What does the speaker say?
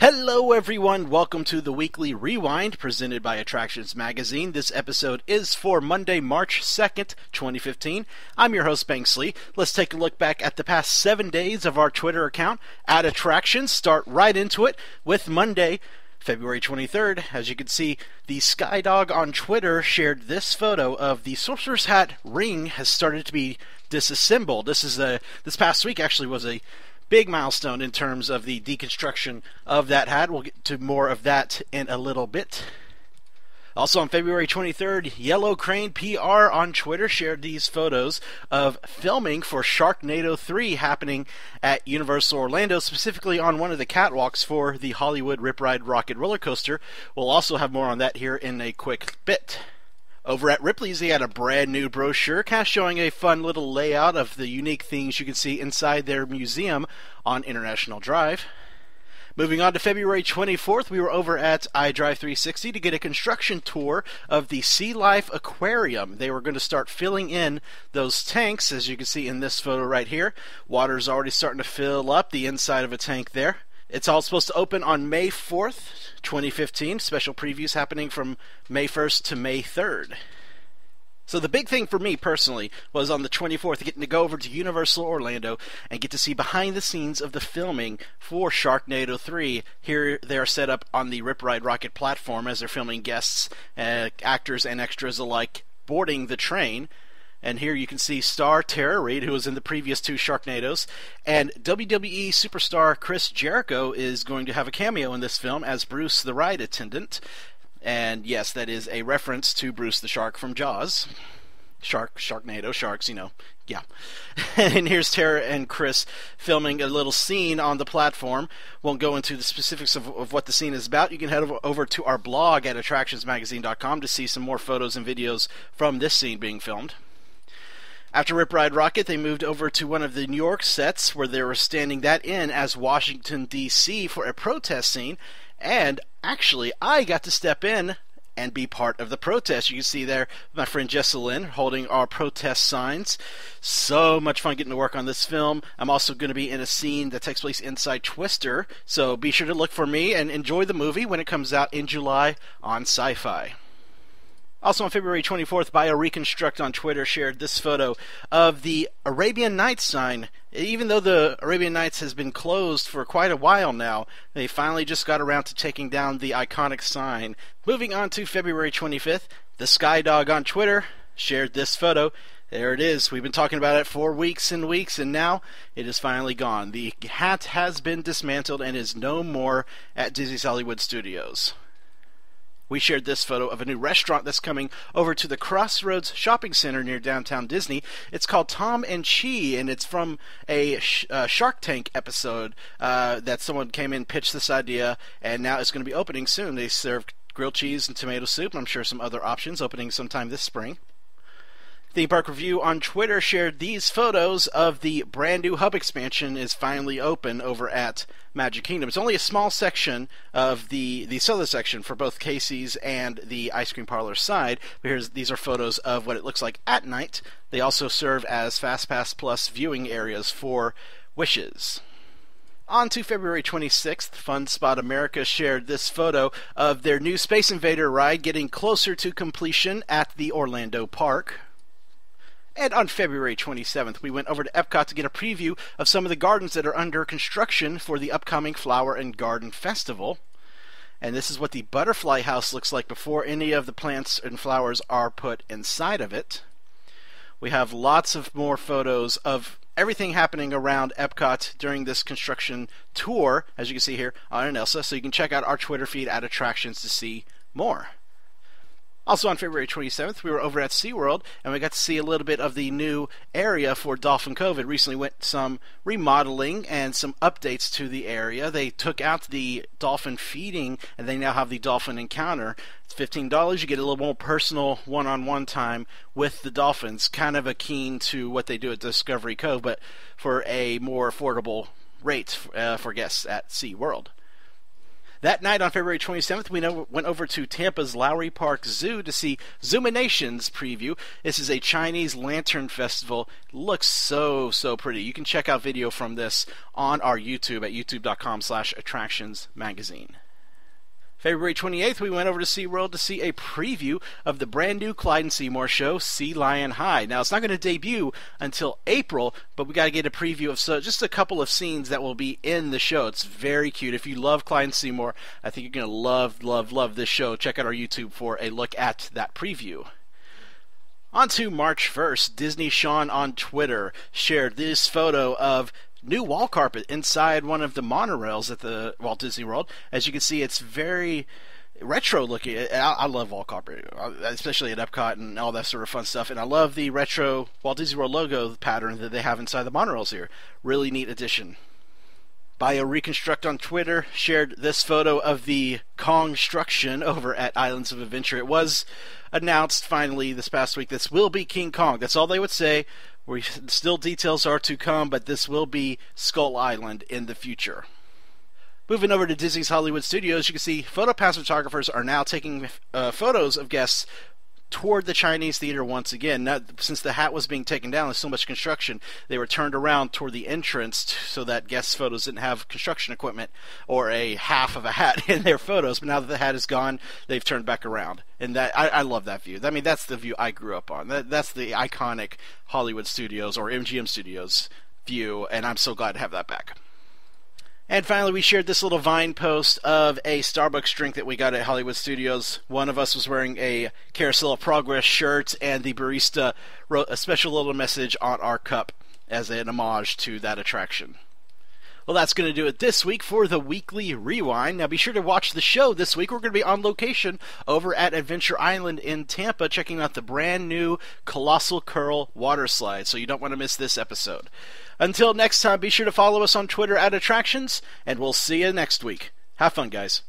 Hello everyone, welcome to the Weekly Rewind presented by Attractions Magazine. This episode is for Monday, March 2nd, 2015. I'm your host, Banksley. Let's take a look back at the past 7 days of our Twitter account at Attractions. Start right into it with Monday, February 23rd. As you can see, the Skydog on Twitter shared this photo of the Sorcerer's Hat ring has started to be disassembled. This past week actually was a big milestone in terms of the deconstruction of that hat. We'll get to more of that in a little bit. Also on February 23rd, Yellow Crane PR on Twitter shared these photos of filming for Sharknado 3 happening at Universal Orlando, specifically on one of the catwalks for the Hollywood Rip Ride Rocket roller coaster. We'll also have more on that here in a quick bit. Over at Ripley's, they had a brand new brochure, kind of showing a fun little layout of the unique things you can see inside their museum on International Drive. Moving on to February 24th, we were over at iDrive 360 to get a construction tour of the Sea Life Aquarium. They were going to start filling in those tanks, as you can see in this photo right here. Water's already starting to fill up the inside of a tank there. It's all supposed to open on May 4th, 2015. Special previews happening from May 1st to May 3rd. So the big thing for me personally was on the 24th, getting to go over to Universal Orlando and get to see behind the scenes of the filming for Sharknado 3. Here they are set up on the Rip Ride Rocket platform as they're filming guests, actors and extras alike boarding the train. And here you can see star Tara Reid, who was in the previous two Sharknadoes, and WWE superstar Chris Jericho is going to have a cameo in this film as Bruce the ride attendant. And yes, that is a reference to Bruce the Shark from Jaws. Sharknado, sharks, yeah. And here's Tara and Chris filming a little scene on the platform. Won't go into the specifics of what the scene is about. You can head over to our blog at attractionsmagazine.com to see some more photos and videos from this scene being filmed. After Rip Ride Rocket, they moved over to one of the New York sets where they were standing that in as Washington, D.C. for a protest scene. And actually, I got to step in and be part of the protest. You can see there my friend Jessalyn holding our protest signs. So much fun getting to work on this film. I'm also going to be in a scene that takes place inside Twister. So be sure to look for me and enjoy the movie when it comes out in July on Sci-Fi. Also on February 24th, BioReconstruct on Twitter shared this photo of the Arabian Nights sign. Even though the Arabian Nights has been closed for quite a while now, they finally just got around to taking down the iconic sign. Moving on to February 25th, the Skydog on Twitter shared this photo. There it is. We've been talking about it for weeks and weeks, and now it is finally gone. The hat has been dismantled and is no more at Disney's Hollywood Studios. We shared this photo of a new restaurant that's coming over to the Crossroads Shopping Center near downtown Disney. It's called Tom and Chi, and it's from a Shark Tank episode that someone came in, pitched this idea, and now it's going to be opening soon. They serve grilled cheese and tomato soup, and I'm sure some other options, opening sometime this spring. Theme Park Review on Twitter shared these photos of the brand new hub expansion is finally open over at Magic Kingdom. It's only a small section of the cellar section for both Casey's and the ice cream parlor side. But these are photos of what it looks like at night. They also serve as FastPass Plus viewing areas for Wishes. On to February 26th, Fun Spot America shared this photo of their new Space Invader ride getting closer to completion at the Orlando Park. And on February 27th, we went over to Epcot to get a preview of some of the gardens that are under construction for the upcoming Flower and Garden Festival. And this is what the butterfly house looks like before any of the plants and flowers are put inside of it. We have lots of more photos of everything happening around Epcot during this construction tour, as you can see here on Elsa. So you can check out our Twitter feed at Attractions to see more. Also on February 27th, we were over at SeaWorld, and we got to see a little bit of the new area for Dolphin Cove. It recently went some remodeling and some updates to the area. They took out the dolphin feeding, and they now have the dolphin encounter. It's $15. You get a little more personal one-on-one time with the dolphins, kind of akin to what they do at Discovery Cove, but for a more affordable rate for guests at SeaWorld. That night on February 27th, we went over to Tampa's Lowry Park Zoo to see Zoomination's preview. This is a Chinese lantern festival. Looks so pretty. You can check out video from this on our YouTube at youtube.com/attractionsmagazine. February 28th, we went over to SeaWorld to see a preview of the brand new Clyde and Seymour show, Sea Lion High. Now, it's not going to debut until April, but we got to get a preview of just a couple of scenes that will be in the show. It's very cute. If you love Clyde and Seymour, I think you're going to love this show. Check out our YouTube for a look at that preview. On to March 1st, Disney Sean on Twitter shared this photo of new wall carpet inside one of the monorails at the Walt Disney World. As you can see, it's very retro looking. I love wall carpet, especially at Epcot and all that sort of fun stuff. And I love the retro Walt Disney World logo pattern that they have inside the monorails here. Really neat addition. BioReconstruct on Twitter shared this photo of the Kongstruction over at Islands of Adventure. It was announced finally this past week this will be King Kong. That's all they would say. Still details are to come, but this will be Skull Island in the future. Moving over to Disney's Hollywood Studios, you can see PhotoPass photographers are now taking photos of guests toward the Chinese theater once again. Now, since the hat was being taken down, there's so much construction, they were turned around toward the entrance so that guest photos didn't have construction equipment or a half of a hat in their photos. But now that the hat is gone, they've turned back around. And that I love that view. I mean, that's the view I grew up on. That's the iconic Hollywood Studios or MGM Studios view, and I'm so glad to have that back. And finally, we shared this little Vine post of a Starbucks drink that we got at Hollywood Studios. One of us was wearing a Carousel of Progress shirt, and the barista wrote a special little message on our cup as an homage to that attraction. Well, that's going to do it this week for the Weekly Rewind. Now, be sure to watch the show this week. We're going to be on location over at Adventure Island in Tampa, checking out the brand new Colossal Curl water slide, so you don't want to miss this episode. Until next time, be sure to follow us on Twitter at Attractions, and we'll see you next week. Have fun, guys.